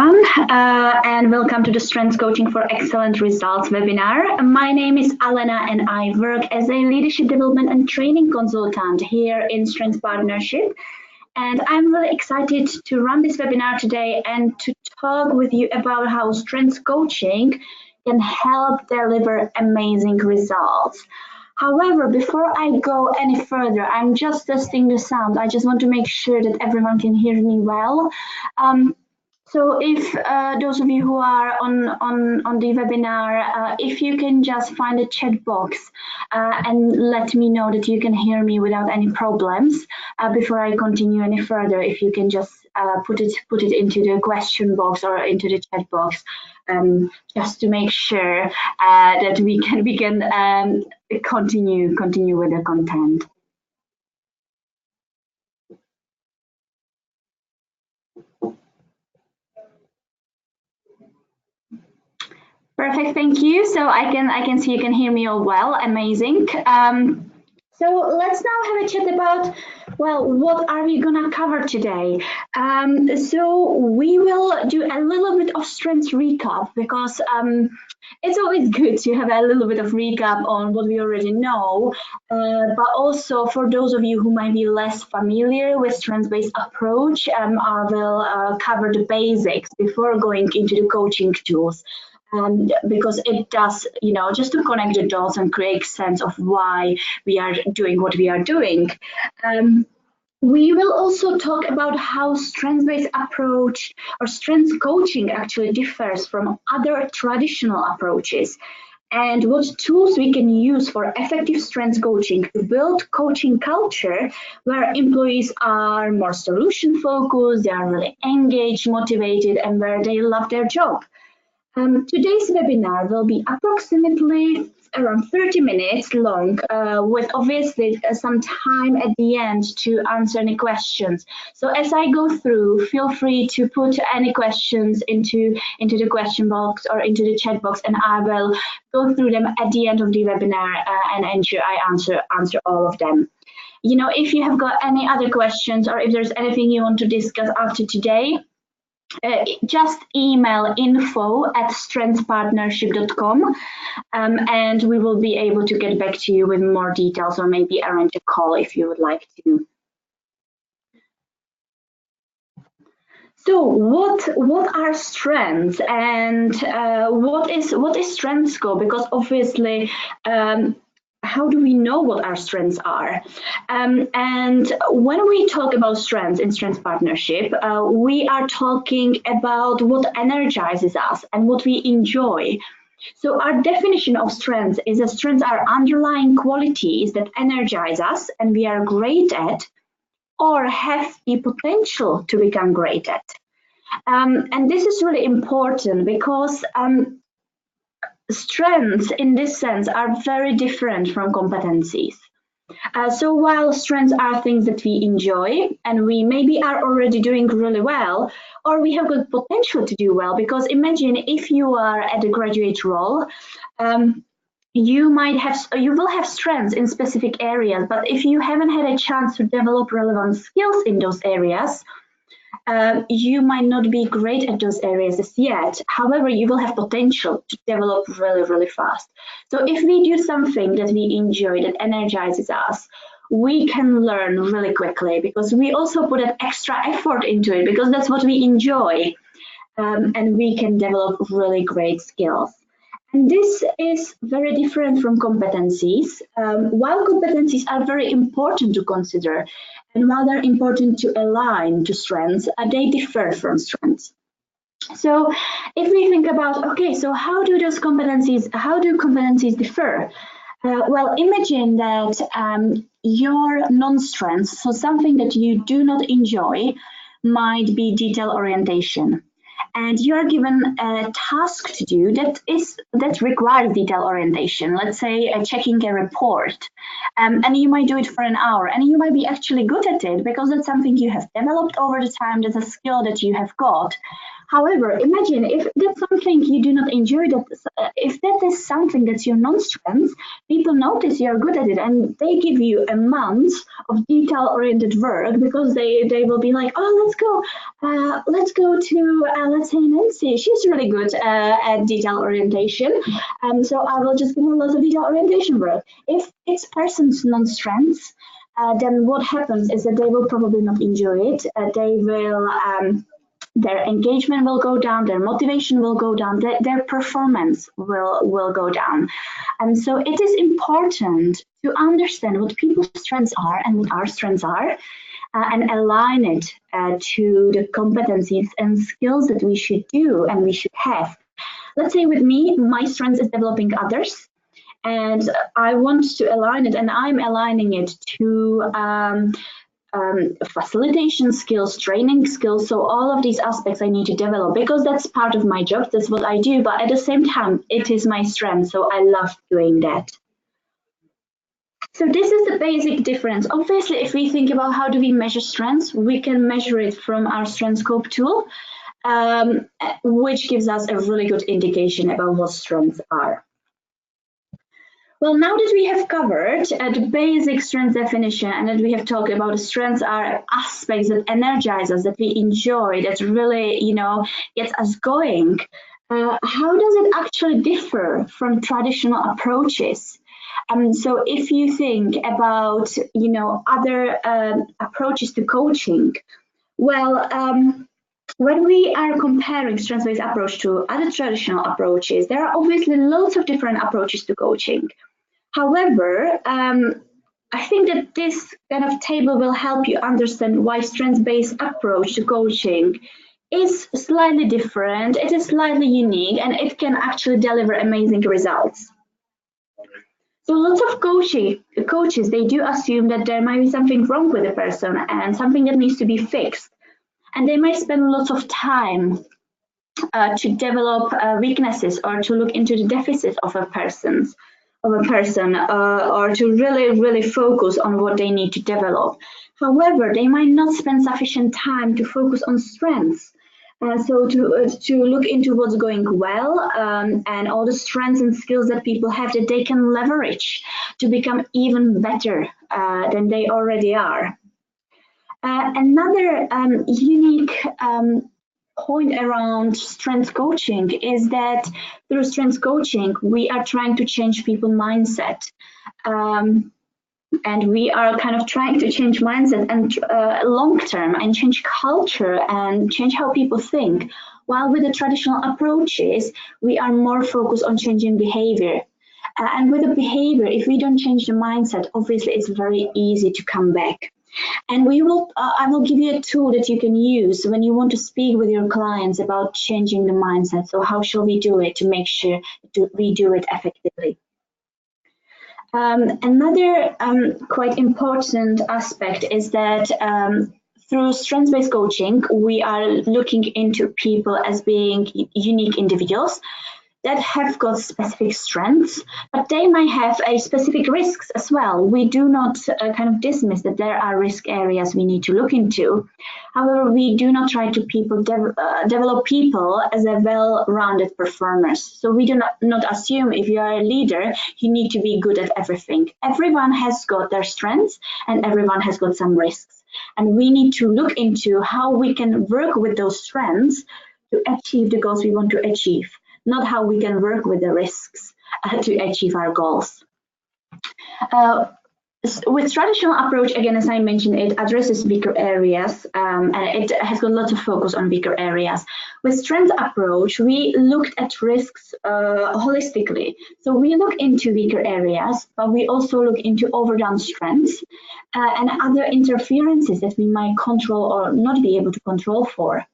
And welcome to the Strengths Coaching for Excellent Results webinar. My name is Alena and I work as a leadership development and training consultant here in Strengths Partnership. And I'm really excited to run this webinar today and to talk with you about how Strengths Coaching can help deliver amazing results. However, before I go any further, I'm just testing the sound. I just want to make sure that everyone can hear me well. So if those of you who are on the webinar, if you can just find the chat box and let me know that you can hear me without any problems before I continue any further, if you can just put it into the question box or into the chat box, just to make sure that we can continue with the content. Perfect, thank you. So I can see you can hear me all well. Amazing. So let's now have a chat about, well, what are we gonna cover today? So we will do a little bit of strengths recap because it's always good to have a little bit of recap on what we already know, but also for those of you who might be less familiar with strengths-based approach, I will cover the basics before going into the coaching tools. Because it does, just to connect the dots and create sense of why we are doing what we are doing. We will also talk about how strengths-based approach or strengths coaching actually differs from other traditional approaches and what tools we can use for effective strengths coaching to build coaching culture where employees are more solution focused, they are really engaged, motivated, and where they love their job. Today's webinar will be approximately around 30 minutes long, with obviously some time at the end to answer any questions. So as I go through, feel free to put any questions into the question box or into the chat box, and I will go through them at the end of the webinar and ensure I answer all of them. If you have got any other questions or if there's anything you want to discuss after today, just email info@strengthspartnership.com and we will be able to get back to you with more details or maybe arrange a call if you would like to. So what are strengths and what is Strengthscope? Because obviously how do we know what our strengths are? And when we talk about strengths in Strengths Partnership, we are talking about what energizes us and what we enjoy. So our definition of strengths is that strengths are underlying qualities that energize us and we are great at or have the potential to become great at. And this is really important because strengths in this sense are very different from competencies. So while strengths are things that we enjoy and we maybe are already doing really well, or we have good potential to do well, because imagine if you are at a graduate role, you will have strengths in specific areas, but if you haven't had a chance to develop relevant skills in those areas, you might not be great at those areas as yet. However, you will have potential to develop really, really fast. So if we do something that we enjoy, that energizes us, we can learn really quickly because we also put an extra effort into it because that's what we enjoy. And we can develop really great skills. And this is very different from competencies. While competencies are very important to consider, and while they're important to align to strengths, they differ from strengths. So if we think about, okay, so how do competencies differ? Well, imagine that your non-strengths, so something that you do not enjoy, might be detail orientation. And you are given a task to do that requires detail orientation. Let's say checking a report, and you might do it for an hour, and you might be actually good at it because that's something you have developed over the time. That's a skill that you have got. However, imagine if that's something you do not enjoy, if that is something that's your non-strength, people notice you're good at it and they give you a month of detail-oriented work because they will be like, oh, let's go to, let's say Nancy, she's really good at detail orientation. So I will just give her lots of detail orientation work. If it's person's non-strengths, then what happens is that they will probably not enjoy it. Their engagement will go down, their motivation will go down, their performance will go down. And so it is important to understand what people's strengths are and what our strengths are, and align it to the competencies and skills that we should do and we should have. Let's say with me, my strength is developing others, and I want to align it, and I'm aligning it to facilitation skills, training skills. So all of these aspects I need to develop because that's part of my job. That's what I do. But at the same time, it is my strength. So I love doing that. So this is the basic difference. Obviously, if we think about how do we measure strengths, we can measure it from our Strengthscope tool, which gives us a really good indication about what strengths are. Well, now that we have covered the basic strength definition and that we have talked about the strengths are aspects that energize us, that we enjoy, that really, gets us going, how does it actually differ from traditional approaches? So if you think about, other approaches to coaching, well, when we are comparing strengths-based approach to other traditional approaches, there are obviously lots of different approaches to coaching. However, I think that this kind of table will help you understand why strengths-based approach to coaching is slightly different, it is slightly unique, and it can actually deliver amazing results. So lots of coaches, they do assume that there might be something wrong with the person and something that needs to be fixed. And they might spend lots of time to develop weaknesses or to look into the deficits of a person, or to really focus on what they need to develop. However, they might not spend sufficient time to focus on strengths. So to look into what's going well and all the strengths and skills that people have that they can leverage to become even better than they already are. Another unique point around strength coaching is that through strength coaching, we are trying to change people's mindset. And we are kind of trying to change mindset and long term and change culture and change how people think. While with the traditional approaches, we are more focused on changing behavior. And with the behavior, if we don't change the mindset, obviously it's very easy to come back. And I will give you a tool that you can use when you want to speak with your clients about changing the mindset. So how shall we do it to make sure we do it effectively? Another quite important aspect is that through strengths-based coaching, we are looking into people as being unique individuals that have got specific strengths, but they might have a specific risks as well. We do not kind of dismiss that there are risk areas we need to look into. However, we do not try to develop people as a well-rounded performers. So we do not assume if you are a leader, you need to be good at everything. Everyone has got their strengths and everyone has got some risks. And we need to look into how we can work with those strengths to achieve the goals we want to achieve, not how we can work with the risks to achieve our goals. With traditional approach, again, as I mentioned, it addresses weaker areas and it has got lots of focus on weaker areas. With strength approach, we looked at risks holistically. So we look into weaker areas, but we also look into overdone strengths and other interferences that we might control or not be able to control for.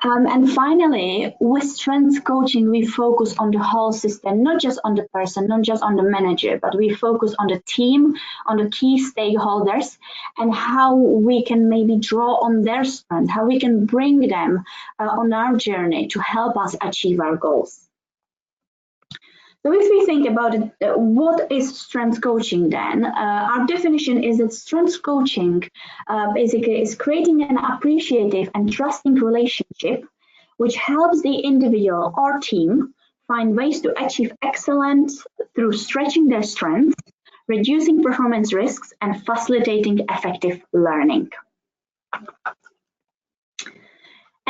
And finally, with strength coaching, we focus on the whole system, not just on the person, not just on the manager, but we focus on the team, on the key stakeholders, and how we can maybe draw on their strength, how we can bring them on our journey to help us achieve our goals. So if we think about it, what is strength coaching then? Our definition is that strength coaching basically is creating an appreciative and trusting relationship which helps the individual or team find ways to achieve excellence through stretching their strengths, reducing performance risks, and facilitating effective learning.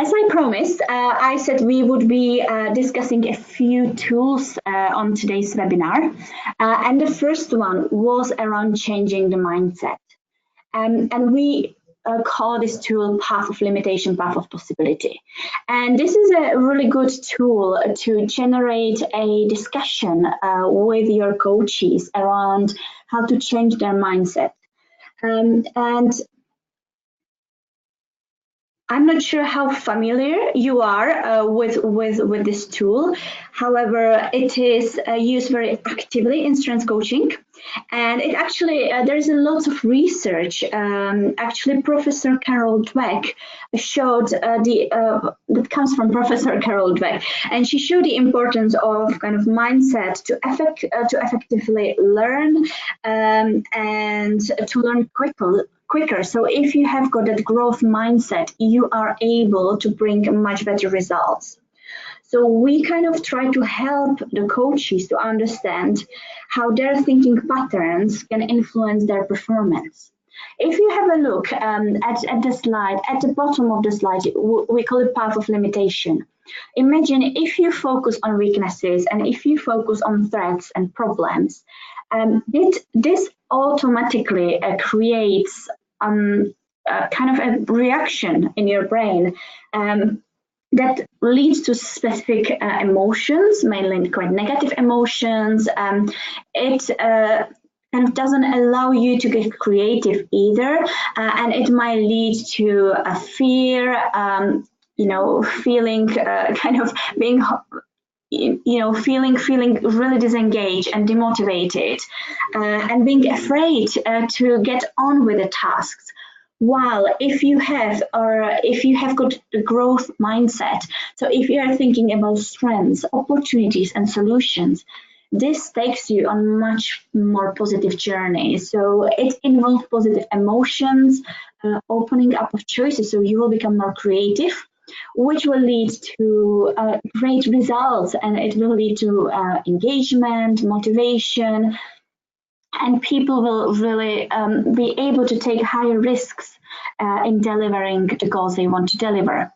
As I promised, I said we would be discussing a few tools on today's webinar. And the first one was around changing the mindset. And we call this tool path of limitation, path of possibility. And this is a really good tool to generate a discussion with your coaches around how to change their mindset. And I'm not sure how familiar you are with this tool. However, it is used very actively in strengths coaching, and it actually there's a lot of research. Actually, Professor Carol Dweck showed that comes from Professor Carol Dweck, and she showed the importance of kind of mindset to effectively learn and to learn quicker. So if you have got that growth mindset, you are able to bring much better results. So we kind of try to help the coaches to understand how their thinking patterns can influence their performance. If you have a look at the slide, at the bottom of the slide, we call it path of limitation. Imagine if you focus on weaknesses and if you focus on threats and problems, this automatically creates kind of a reaction in your brain that leads to specific emotions, mainly quite negative emotions. It kind of doesn't allow you to get creative either, and it might lead to a fear, feeling kind of being feeling really disengaged and demotivated, and being afraid to get on with the tasks. While if you have got the growth mindset, so if you are thinking about strengths, opportunities, and solutions, this takes you on much more positive journey. So it involves positive emotions, opening up of choices, so you will become more creative, which will lead to great results, and it will lead to engagement, motivation, and people will really be able to take higher risks in delivering the goals they want to deliver.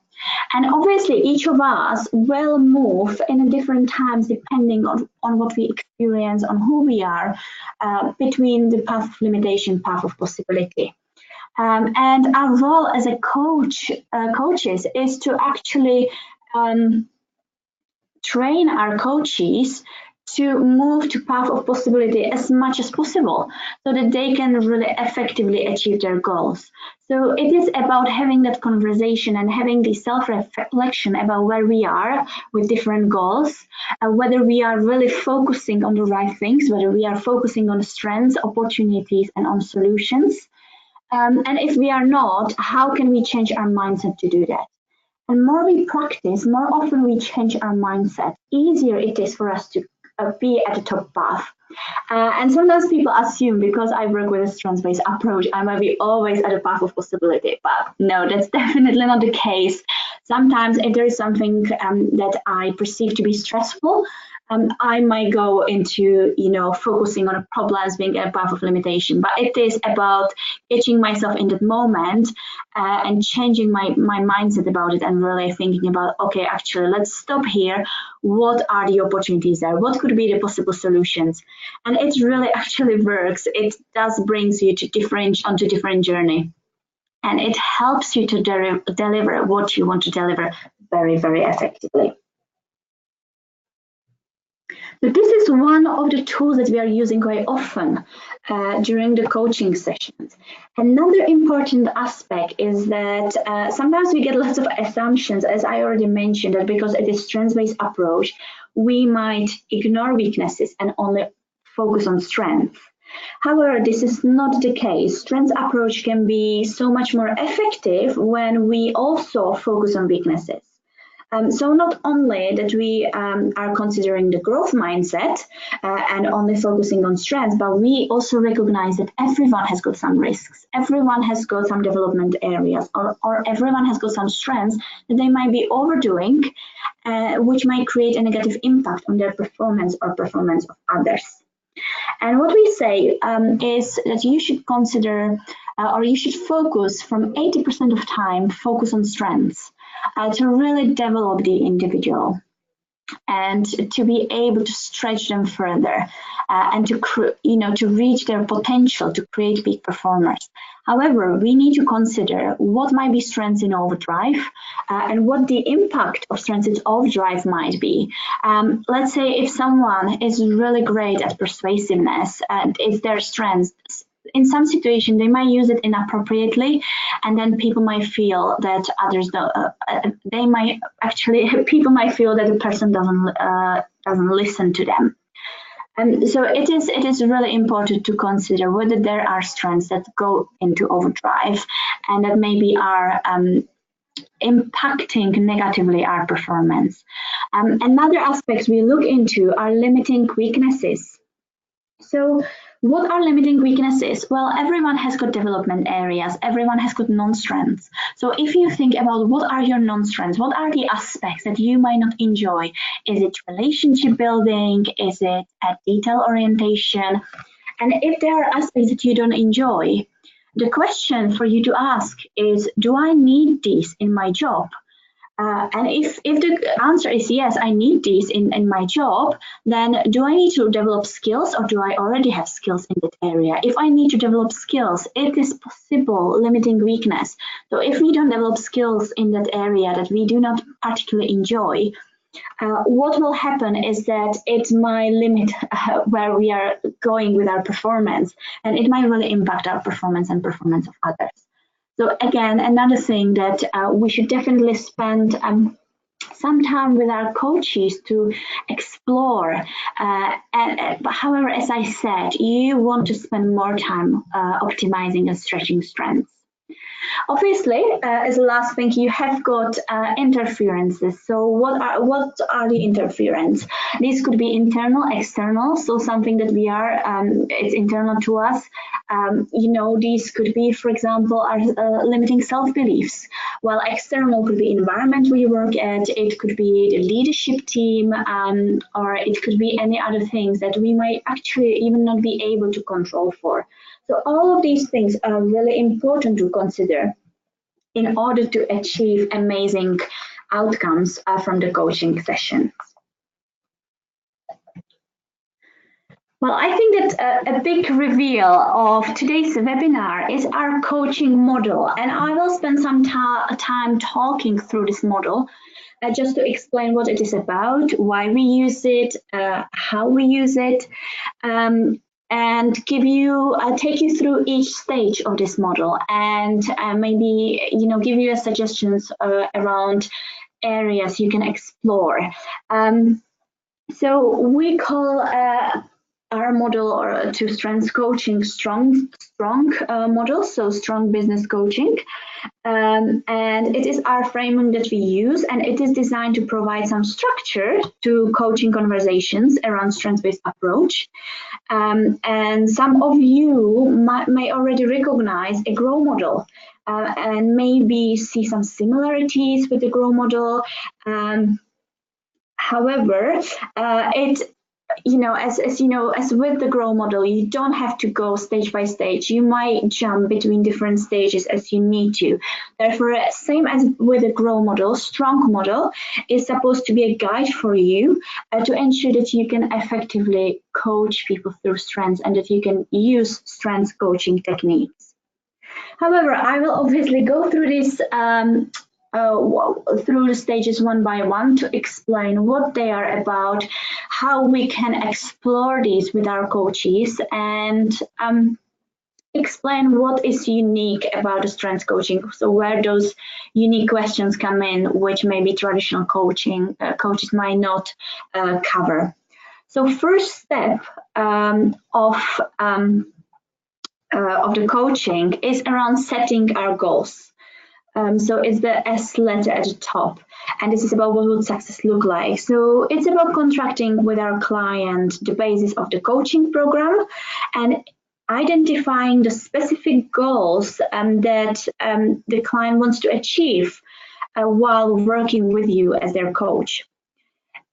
And obviously, each of us will move in different times depending on what we experience, on who we are, between the path of limitation, path of possibility. And our role as a coaches is to actually train our coaches to move to path of possibility as much as possible so that they can really effectively achieve their goals. So it is about having that conversation and having the self-reflection about where we are with different goals, whether we are really focusing on the right things, whether we are focusing on strengths, opportunities, and on solutions. And if we are not, how can we change our mindset to do that? And more we practice, more often we change our mindset, easier it is for us to be at the top path. And sometimes people assume because I work with a strengths-based approach, I might be always at the path of possibility. But no, that's definitely not the case. Sometimes if there is something that I perceive to be stressful, I might go into, focusing on a problem as being a path of limitation. But it is about catching myself in that moment and changing my mindset about it and really thinking about, okay, actually, let's stop here. What are the opportunities there? What could be the possible solutions? And it really actually works. It does brings you to onto different journey. And it helps you to deliver what you want to deliver very, very effectively. So this is one of the tools that we are using quite often during the coaching sessions. Another important aspect is that sometimes we get lots of assumptions, as I already mentioned, that because it is strengths-based approach, we might ignore weaknesses and only focus on strengths. However, this is not the case. Strengths approach can be so much more effective when we also focus on weaknesses. So not only that we are considering the growth mindset and only focusing on strengths, but we also recognize that everyone has got some risks, everyone has got some development areas, or everyone has got some strengths that they might be overdoing, which might create a negative impact on their performance or performance of others. And what we say is that you should consider or you should focus from 80% of time, focus on strengths to really develop the individual and to be able to stretch them further and to reach their potential to create peak performers. However, we need to consider what might be strengths in overdrive and what the impact of strengths in overdrive might be. Let's say if someone is really great at persuasiveness and it's their strengths, in some situation they might use it inappropriately, and then people might feel that others don't. People might feel that the person doesn't listen to them. So it is really important to consider whether there are strengths that go into overdrive and that maybe are impacting negatively our performance. Another aspect we look into are limiting weaknesses. So what are limiting weaknesses? Well, everyone has got development areas, everyone has got non-strengths. So if you think about what are your non-strengths, what are the aspects that you might not enjoy? Is it relationship building? Is it detail orientation? And if there are aspects that you don't enjoy, the question for you to ask is, do I need these in my job? And if the answer is yes, I need these in my job, then do I need to develop skills or do I already have skills in that area? If I need to develop skills, it is possible limiting weakness. So if we don't develop skills in that area that we do not particularly enjoy, what will happen is that it might limit where we are going with our performance, and it might really impact our performance and performance of others. So again, another thing that we should definitely spend some time with our coaches to explore. However, as I said, you want to spend more time optimizing and stretching strengths. Obviously, as a last thing, you have got interferences. So what are the interference? These could be internal, external, so something that we are, it's internal to us. These could be, for example, our limiting self-beliefs. While external could be environment we work at, it could be the leadership team, or it could be any other things that we might actually even not be able to control for. So all of these things are really important to consider in order to achieve amazing outcomes from the coaching sessions. Well, I think that a big reveal of today's webinar is our coaching model, and I will spend some time talking through this model just to explain what it is about, why we use it, how we use it, and take you through each stage of this model, and maybe give you suggestions around areas you can explore. So we call our model to strengths coaching strong model, so strong business coaching, and it is our framework that we use, and it is designed to provide some structure to coaching conversations around strengths-based approach. And some of you may already recognize a GROW model and maybe see some similarities with the GROW model. However, as with the GROW model, you don't have to go stage by stage. You might jump between different stages as you need to. Therefore, same as with the GROW model, strong model is supposed to be a guide for you to ensure that you can effectively coach people through strengths and that you can use strengths coaching techniques. However, I will obviously go through this through the stages one by one to explain what they are about, how we can explore these with our coaches, and explain what is unique about the strengths coaching. So where those unique questions come in, which maybe traditional coaching coaches might not cover. So first step of the coaching is around setting our goals. So it's the S letter at the top. And this is about what would success look like. So it's about contracting with our client the basis of the coaching program and identifying the specific goals that the client wants to achieve while working with you as their coach.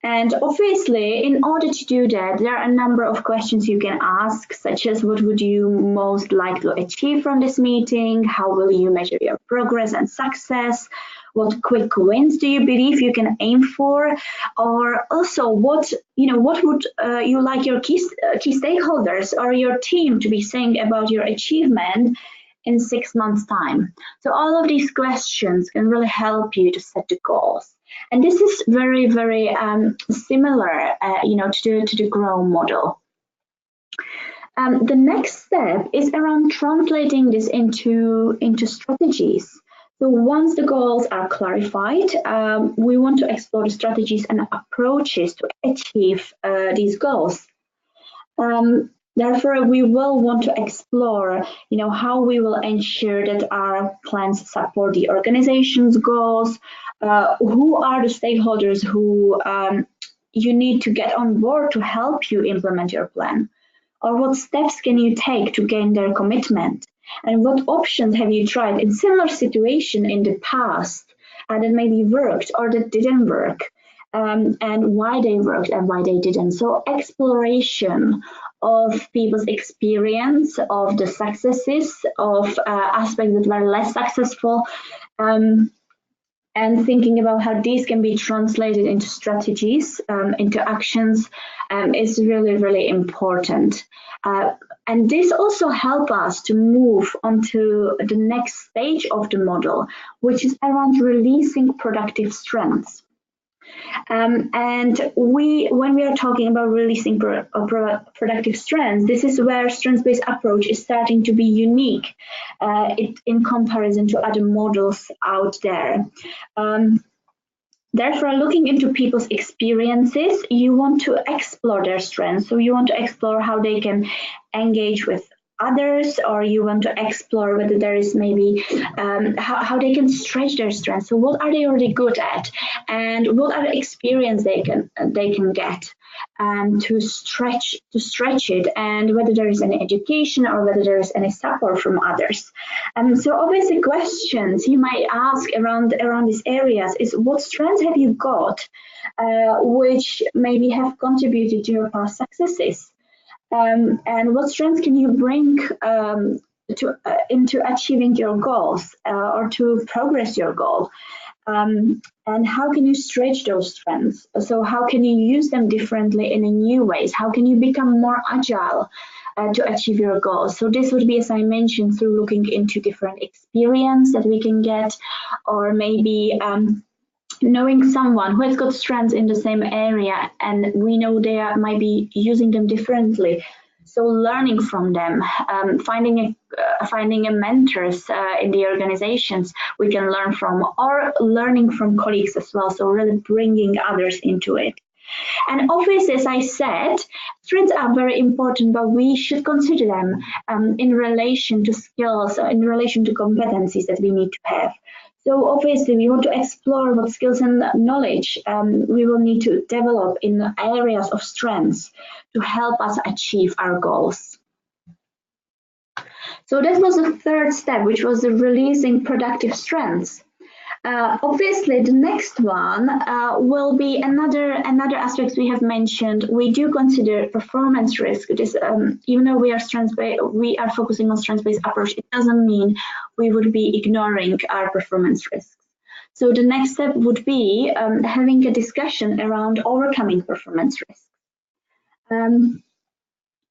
And obviously, in order to do that, there are a number of questions you can ask, such as what would you most like to achieve from this meeting? How will you measure your progress and success? What quick wins do you believe you can aim for? Or also, what would you like your key stakeholders or your team to be saying about your achievement in 6 months' time? So all of these questions can really help you to set the goals. And this is very, very similar, to the GROW model. The next step is around translating this into strategies. So once the goals are clarified, we want to explore the strategies and approaches to achieve these goals. Therefore, we will want to explore, how we will ensure that our plans support the organization's goals. Who are the stakeholders who you need to get on board to help you implement your plan? Or what steps can you take to gain their commitment? And what options have you tried in similar situation in the past that maybe worked or that didn't work? And why they worked and why they didn't. So exploration of people's experience, of the successes, of aspects that were less successful, and thinking about how these can be translated into strategies, into actions, is really, really important. And this also helps us to move onto the next stage of the model, which is around releasing productive strengths. And when we are talking about releasing productive strengths, this is where strengths-based approach is starting to be unique in comparison to other models out there. Therefore, looking into people's experiences, you want to explore their strengths. So you want to explore how they can engage with others, or you want to explore whether there is maybe how they can stretch their strengths. So what are they already good at, and what are the experience they can get to stretch it, and whether there is any education or whether there is any support from others. So obviously questions you might ask around these areas is, what strengths have you got which maybe have contributed to your past successes? And what strengths can you bring into achieving your goals or to progress your goal? And how can you stretch those strengths? So how can you use them differently in new ways? How can you become more agile to achieve your goals? So this would be, as I mentioned, through looking into different experience that we can get, or maybe knowing someone who has got strengths in the same area and we know they might be using them differently. So learning from them, finding a mentors in the organizations we can learn from, or learning from colleagues as well. So really bringing others into it. And obviously, as I said, strengths are very important, but we should consider them in relation to skills, or in relation to competencies that we need to have. So obviously, we want to explore what skills and knowledge we will need to develop in areas of strengths to help us achieve our goals. So that was the third step, which was the releasing productive strengths. Obviously, the next one will be another aspect we have mentioned. We do consider performance risk. This, even though we are focusing on strengths-based approach, it doesn't mean we would be ignoring our performance risks. So the next step would be having a discussion around overcoming performance risks.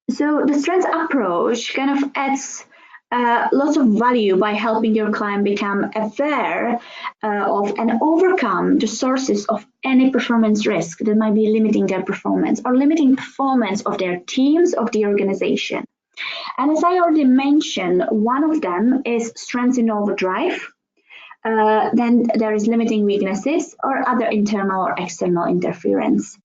So the strengths approach kind of adds lots of value by helping your client become aware of and overcome the sources of any performance risk that might be limiting their performance or limiting performance of their teams, of the organization. And as I already mentioned, one of them is strengths in overdrive. Then there is limiting weaknesses or other internal or external interference.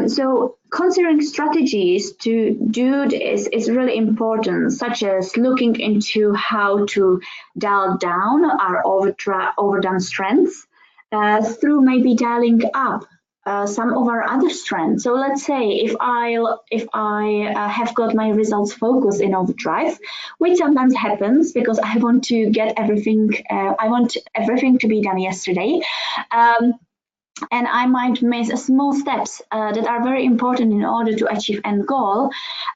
So considering strategies to do this is really important, such as looking into how to dial down our overdone strengths, through maybe dialing up some of our other strengths. So let's say if I have got my results focus in overdrive, which sometimes happens because I want to get everything. I want everything to be done yesterday. And I might miss small steps that are very important in order to achieve end goal.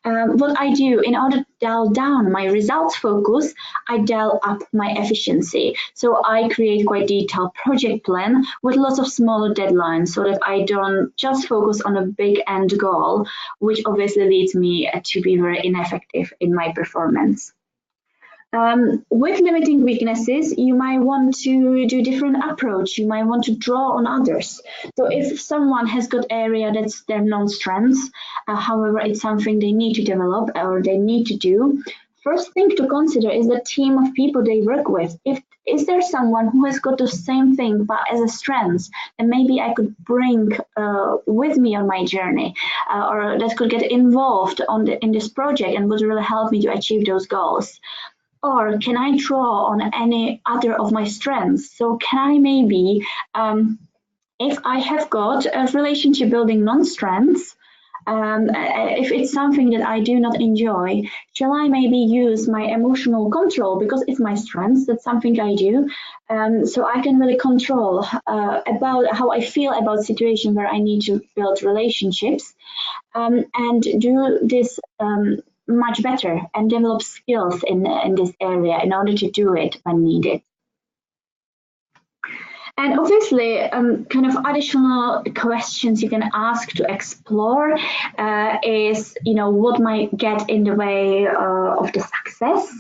What I do in order to dial down my results focus, I dial up my efficiency. So I create quite detailed project plan with lots of smaller deadlines so that I don't just focus on a big end goal, which obviously leads me to be very ineffective in my performance. With limiting weaknesses, you might want to do different approach. You might want to draw on others. So if someone has got area that's their non-strengths, however, it's something they need to develop or they need to do, first thing to consider is the team of people they work with. Is there someone who has got the same thing but as a strength, then maybe I could bring with me on my journey, or that could get involved in this project and would really help me to achieve those goals. Or can I draw on any other of my strengths? So can I maybe, if I have got a relationship building non-strengths, if it's something that I do not enjoy, shall I maybe use my emotional control because it's my strengths, that's something I do, so I can really control about how I feel about situation where I need to build relationships, and do this much better and develop skills in this area in order to do it when needed. And obviously, kind of additional questions you can ask to explore is, what might get in the way of the success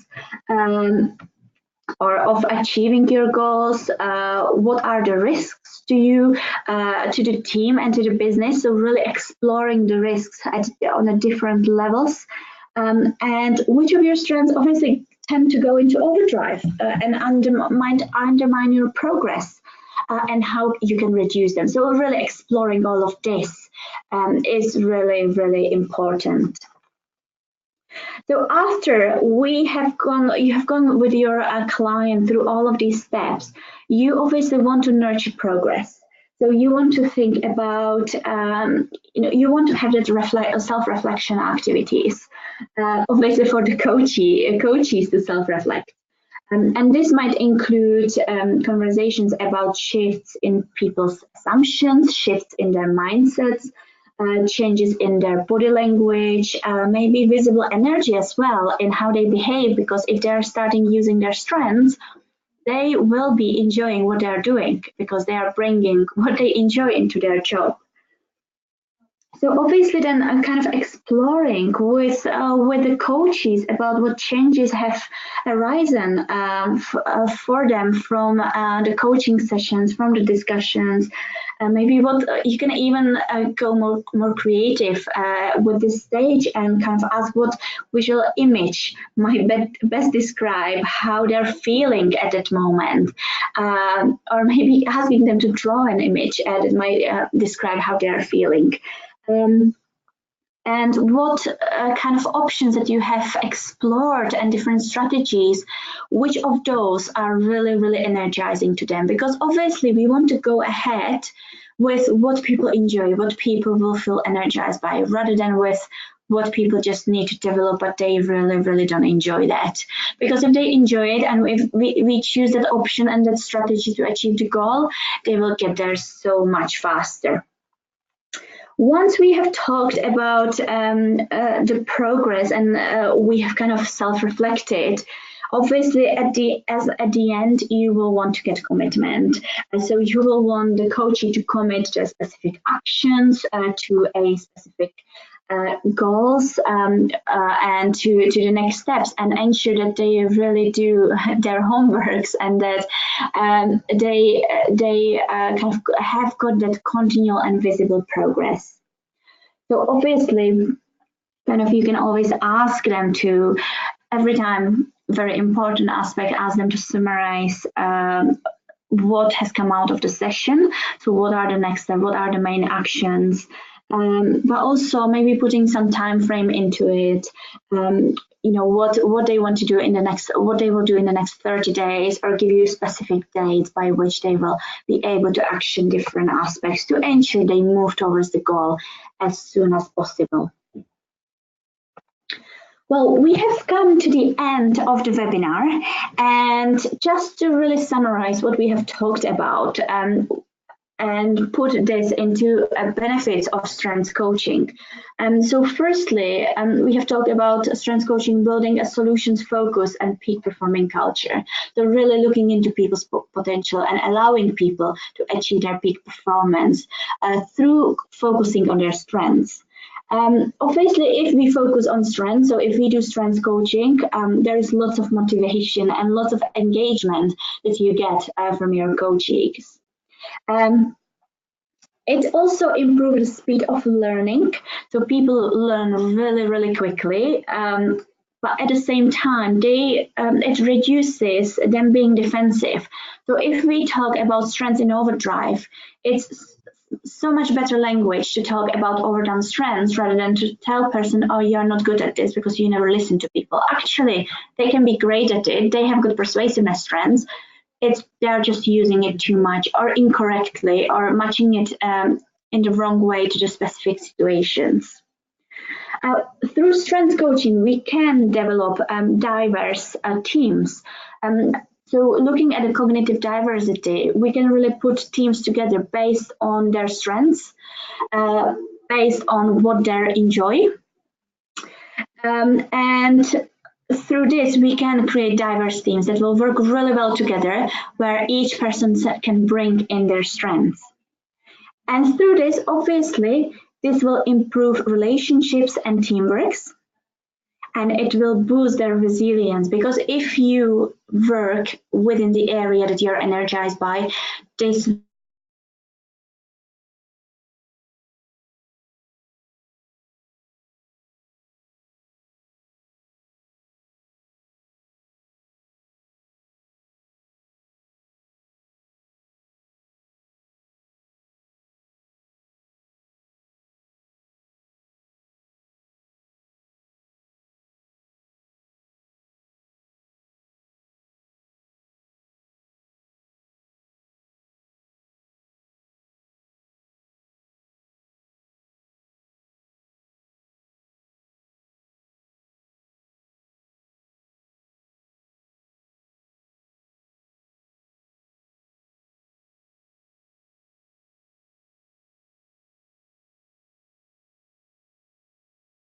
or of achieving your goals? What are the risks to you, to the team, and to the business? So really exploring the risks on a different levels. And which of your strengths obviously tend to go into overdrive and undermine your progress, and how you can reduce them. So really exploring all of this is really, really important. So after you have gone with your client through all of these steps, you obviously want to nurture progress. So you want to think about, you want to have that self-reflection activities, obviously for the coaches to self-reflect. And this might include conversations about shifts in people's assumptions, shifts in their mindsets, changes in their body language, maybe visible energy as well in how they behave, because if they're starting using their strengths, they will be enjoying what they're doing because they are bringing what they enjoy into their job. So obviously then kind of exploring with the coaches about what changes have arisen for them from the coaching sessions, from the discussions. Maybe what you can even go more creative with this stage and kind of ask what visual image might best describe how they're feeling at that moment, or maybe asking them to draw an image that might describe how they're feeling. And what kind of options that you have explored and different strategies, which of those are really, really energizing to them? Because obviously we want to go ahead with what people enjoy, what people will feel energized by, rather than with what people just need to develop, but they really, really don't enjoy that. Because if they enjoy it and if we choose that option and that strategy to achieve the goal, they will get there so much faster. Once we have talked about the progress and we have kind of self-reflected, obviously at the end you will want to get commitment. So you will want the coachee to commit to specific actions, to a specific goals, and to the next steps, and ensure that they really do their homeworks and that they kind of have got that continual and visible progress. So obviously, kind of you can always ask them to, every time, very important aspect, ask them to summarize what has come out of the session. So what are the next steps? What are the main actions? but also maybe putting some time frame into it. What they want to do in the next, what they will do in the next 30 days, or give you specific dates by which they will be able to action different aspects to ensure they move towards the goal as soon as possible. Well, we have come to the end of the webinar, and just to really summarize what we have talked about, and put this into benefits of strengths coaching. So firstly, we have talked about strengths coaching building a solutions focus and peak performing culture. So really looking into people's potential and allowing people to achieve their peak performance through focusing on their strengths. Obviously, if we focus on strengths, so if we do strengths coaching, there is lots of motivation and lots of engagement that you get from your coachees. It also improves the speed of learning, so people learn really, really quickly. But at the same time, it reduces them being defensive. So if we talk about strengths in overdrive, it's so much better language to talk about overdone strengths rather than to tell a person, oh, you're not good at this because you never listen to people. Actually, they can be great at it. They have good persuasiveness strengths. They're just using it too much or incorrectly or matching it in the wrong way to the specific situations. Through strengths coaching, we can develop diverse teams. So looking at the cognitive diversity, we can really put teams together based on their strengths, based on what they enjoy. And through this, we can create diverse teams that will work really well together, where each person can bring in their strengths. And through this, obviously, this will improve relationships and teamworks. And it will boost their resilience, because if you work within the area that you're energized by, this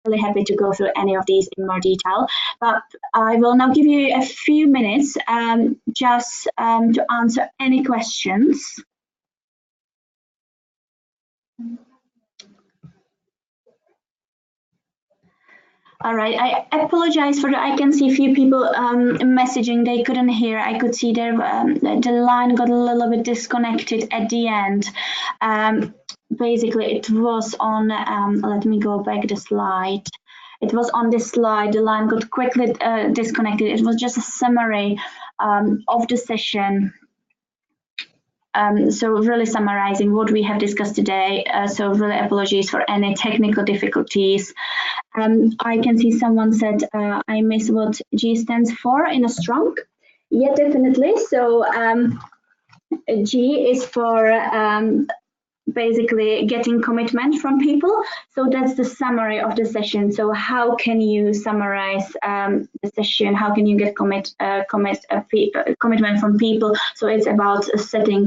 really happy to go through any of these in more detail, but I will now give you a few minutes just to answer any questions. All right, I apologize for that. I can see a few people messaging they couldn't hear. I could see the line got a little bit disconnected at the end. Basically, it was on, let me go back the slide. It was on this slide, the line got quickly disconnected. It was just a summary of the session. So really summarizing what we have discussed today. So really apologies for any technical difficulties. I can see someone said, I miss what G stands for in a strong. Yeah, definitely. So G is for basically getting commitment from people. So that's the summary of the session. So how can you summarize the session? How can you get commitment from people? So it's about setting,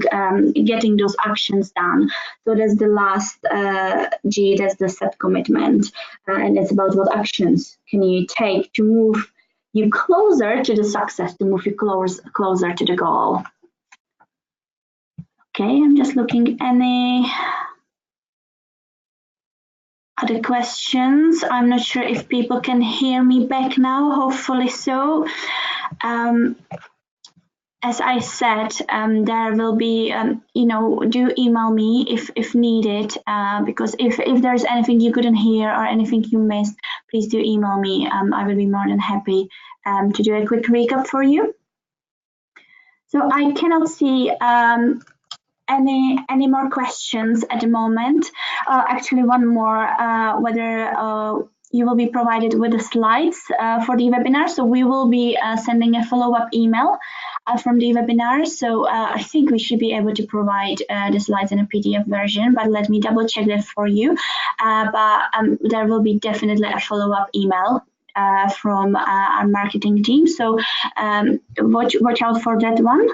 getting those actions done. So that's the last G, that's the set commitment. And it's about what actions can you take to move you closer to the success, to move you closer to the goal. Okay, I'm just looking any other questions. I'm not sure if people can hear me back now, hopefully so. As I said, there will be, do email me if needed, because if there's anything you couldn't hear or anything you missed, please do email me. I will be more than happy to do a quick recap for you. So I cannot see any more questions at the moment? Actually, one more, whether you will be provided with the slides for the webinar. So we will be sending a follow-up email from the webinar. So I think we should be able to provide the slides in a PDF version, but let me double check that for you. But there will be definitely a follow-up email from our marketing team. So watch out for that one.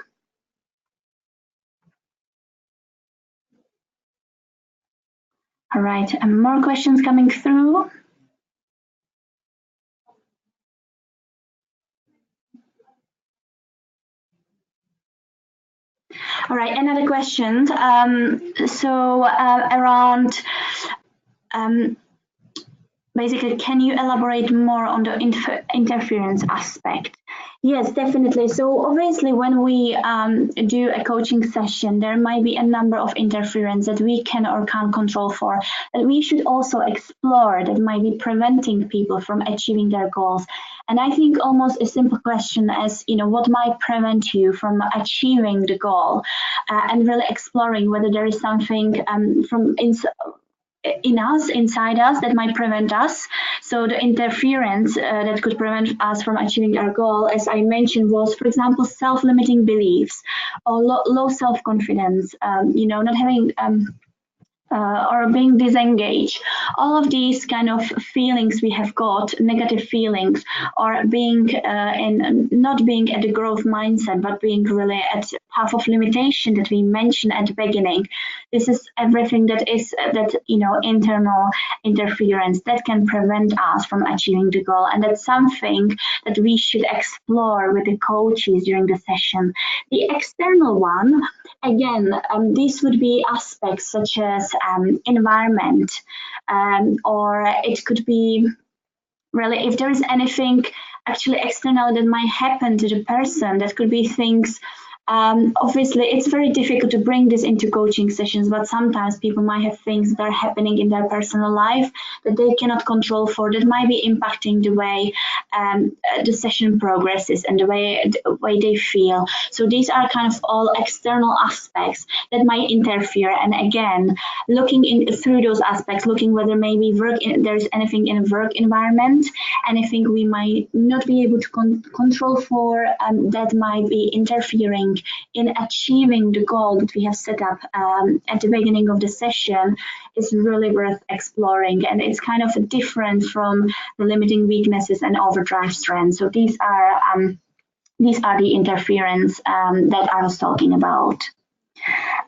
All right, and more questions coming through. All right, another question. Around basically, can you elaborate more on the interference aspect? Yes, definitely. So obviously, when we do a coaching session, there might be a number of interference that we can or can't control for, that we should also explore that might be preventing people from achieving their goals. And I think almost a simple question as, what might prevent you from achieving the goal, and really exploring whether there is something inside us that might prevent us. So the interference that could prevent us from achieving our goal, as I mentioned, was, for example, self-limiting beliefs or low self-confidence, not having or being disengaged. All of these kind of feelings we have got, negative feelings, or being not being at the growth mindset, but being really at path of limitation that we mentioned at the beginning. This is everything that is internal interference that can prevent us from achieving the goal, and that's something that we should explore with the coaches during the session. The external one, again, these would be aspects such as environment, or it could be really if there is anything actually external that might happen to the person. That could be things. Obviously, it's very difficult to bring this into coaching sessions, but sometimes people might have things that are happening in their personal life that they cannot control for, that might be impacting the way the session progresses and the way they feel. So these are kind of all external aspects that might interfere. And again, looking through those aspects, looking whether maybe there's anything in a work environment, anything we might not be able to control for, that might be interfering in achieving the goal that we have set up at the beginning of the session, is really worth exploring. And it's kind of different from the limiting weaknesses and overdrive strengths. So these are the interference that I was talking about.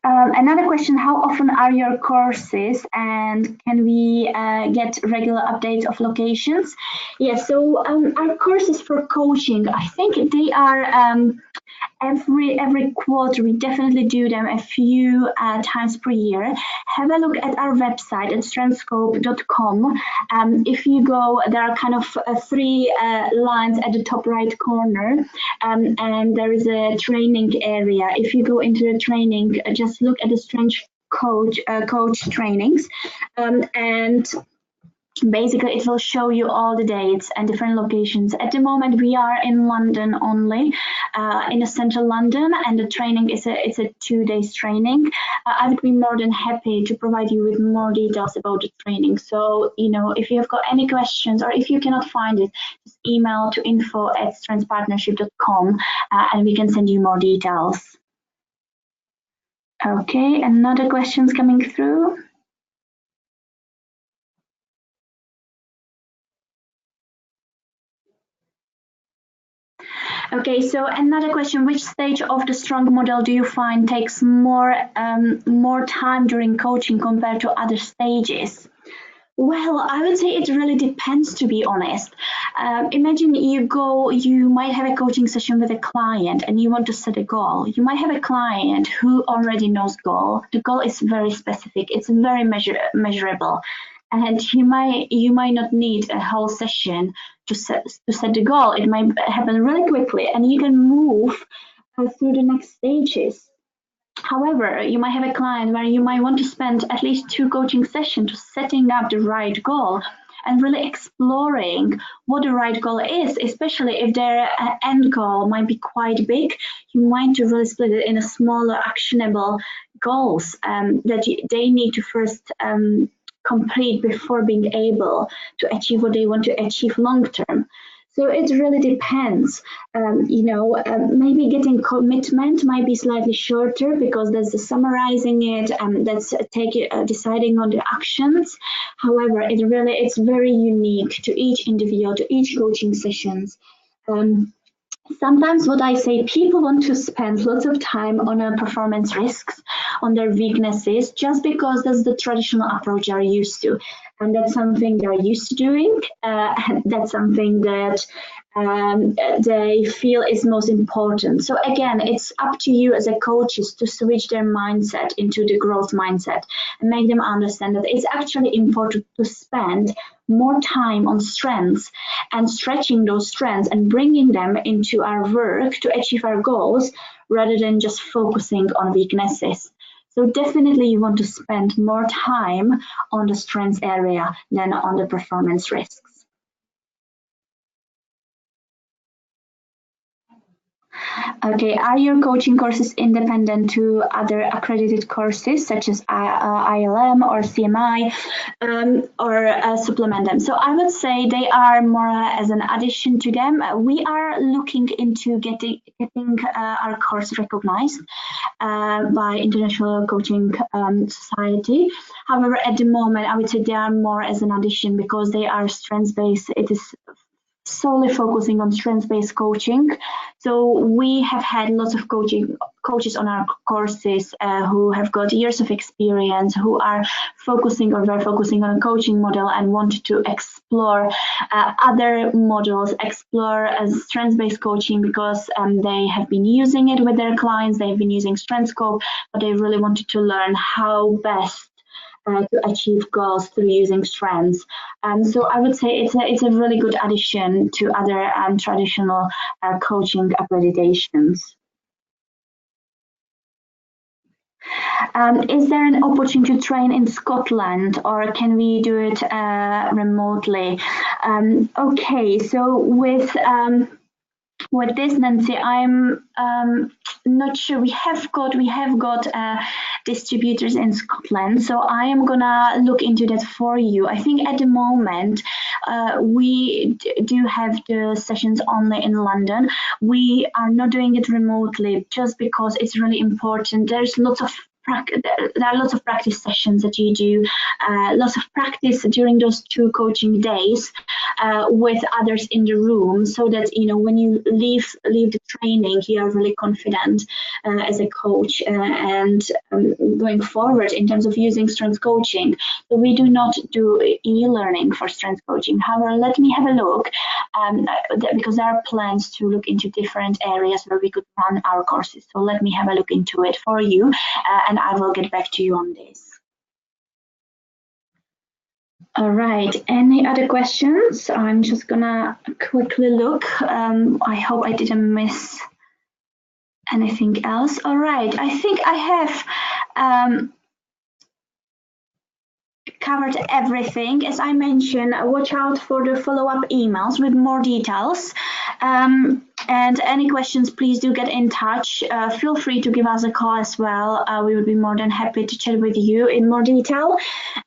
Another question, how often are your courses, and can we get regular updates of locations? Yes, so our courses for coaching, I think they are every quarter. We definitely do them a few times per year. Have a look at our website at strengthscope.com. If you go, there are kind of three lines at the top right corner, and there is a training area. If you go into the training, just look at the Strength coach trainings, and basically it will show you all the dates and different locations. At the moment we are in London only, in the central London, and the training is it's a 2 days training. I would be more than happy to provide you with more details about the training. So if you have got any questions, or if you cannot find it, just email to info@strengthspartnership.com, and we can send you more details. Okay, another questions coming through. Okay, so another question, which stage of the strong model do you find takes more time during coaching compared to other stages? Well, I would say it really depends, to be honest. Imagine you might have a coaching session with a client and you want to set a goal. You might have a client who already knows goal. The goal is very specific. It's very measurable. And you might not need a whole session to set the goal. It might happen really quickly, and you can move through the next stages. However, you might have a client where you might want to spend at least 2 coaching sessions to setting up the right goal. and really exploring what the right goal is, especially if their end goal might be quite big. You might to really split it in a smaller actionable goals that they need to first complete before being able to achieve what they want to achieve long term. So it really depends. Maybe getting commitment might be slightly shorter because that's the summarizing it, that's deciding on the actions. However, it's very unique to each individual, to each coaching sessions. Sometimes what I say, people want to spend lots of time on performance risks, on their weaknesses, just because that's the traditional approach they're used to. And that's something they're used to doing. And that's something that they feel is most important. So again, it's up to you as a coaches to switch their mindset into the growth mindset and make them understand that it's actually important to spend more time on strengths and stretching those strengths and bringing them into our work to achieve our goals rather than just focusing on weaknesses. So definitely you want to spend more time on the strengths area than on the performance risks. Okay, are your coaching courses independent to other accredited courses such as ILM or CMI or supplement them? So I would say they are more as an addition to them. We are looking into getting our course recognized by International Coaching Society. However, at the moment, I would say they are more as an addition because they are strengths-based. It is solely focusing on strengths-based coaching. So we have had lots of coaches on our courses who have got years of experience, who are focusing on a coaching model and want to explore other models, explore strengths-based coaching because they have been using it with their clients, they've been using Strengthscope, but they really wanted to learn how best to achieve goals through using strengths. So I would say it's a really good addition to other traditional coaching accreditations. Is there an opportunity to train in Scotland or can we do it remotely? Okay, so with this, Nancy, I'm not sure. We have got distributors in Scotland, so I am gonna look into that for you. I think at the moment we do have the sessions only in London. We are not doing it remotely just because it's really important. There are lots of practice sessions that you do, lots of practice during those 2 coaching days with others in the room, so that when you leave the training, you are really confident as a coach and going forward in terms of using strength coaching. So we do not do e-learning for strength coaching. However, let me have a look because there are plans to look into different areas where we could run our courses. So let me have a look into it for you and I will get back to you on this. All right, any other questions? I'm just gonna quickly look. I hope I didn't miss anything else. All right, I think I have covered everything. As I mentioned, watch out for the follow-up emails with more details. And any questions, please do get in touch. Feel free to give us a call as well. We would be more than happy to chat with you in more detail.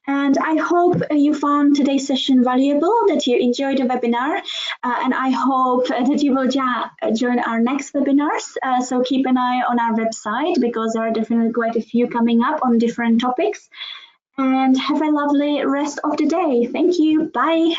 And I hope you found today's session valuable, that you enjoyed the webinar. And I hope that you will join our next webinars. So keep an eye on our website because there are definitely quite a few coming up on different topics. And have a lovely rest of the day. Thank you. Bye.